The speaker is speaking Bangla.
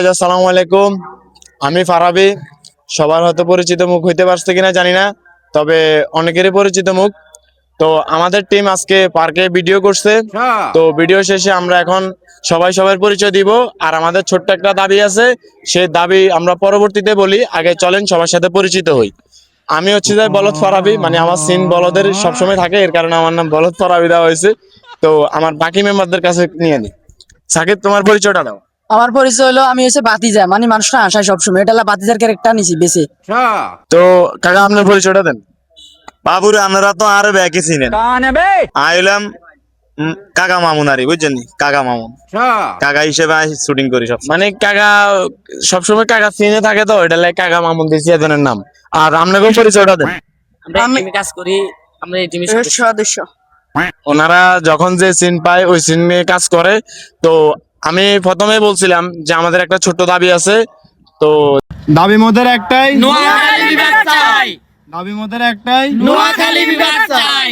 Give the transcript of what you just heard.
আসসালামু আলাইকুম, আমি ফারাবি। সবার হয়তো পরিচিত মুখ হইতে পারছে কিনা জানি না, তবে অনেকেরই পরিচিত মুখ। তো আমাদের টিম আজকে পার্কে ভিডিও করছে। তো ভিডিও শেষে আমরা এখন সবাই সবার পরিচয় দিব। আর আমাদের ছোট্ট একটা দাবি আছে, সেই দাবি আমরা পরবর্তীতে বলি। আগে চলেন সবার সাথে পরিচিত হই। আমি হচ্ছে যে বলদ ফারাবি, মানে আমার সিন বলদের সবসময় থাকে, এর কারণে আমার নাম বলদ ফারাবি দেওয়া হয়েছে। তো আমার বাকি মেম্বারদের কাছে নিয়ে নি। সাকিব, তোমার পরিচয়টা দাও। আমার পরিচয় হলো আমি হচ্ছে বাতিজা, মানে মানুষটা হাসায় সবসময়, এটা হলো বাতিজার ক্যারেক্টার নিছি বেশি। তো কাকা, আপনার পরিচয়টা দেন। বাবুরে আপনারা তো আরো ব্যাকে চিনেন। আইলাম কাকা মামুন আরি, বুঝছেন নি? কাকা মামুন কাকা হিসেবে শুটিং করি সব। মানে কাকা সবসময় কাকা সিনে থাকে, তো এটা লাগে কাকা মামুন দিছি এজনের নাম। আর আপনাকেও পরিচয়টা দেন। আমি কাজ করি, আমরা এই টিমের সদস্য। ওনারা যখন যে সিন পায় ওই সিন নিয়ে কাজ করে। তো আমি প্রথমে বলছিলাম যে আমাদের একটা ছোট্ট দাবি আছে। তো দাবি মোদের একটাই, নোয়াখালী বিভাগ চাই, দাবি মোদের একটাই। নোয়াখালী বিভাগ চাই।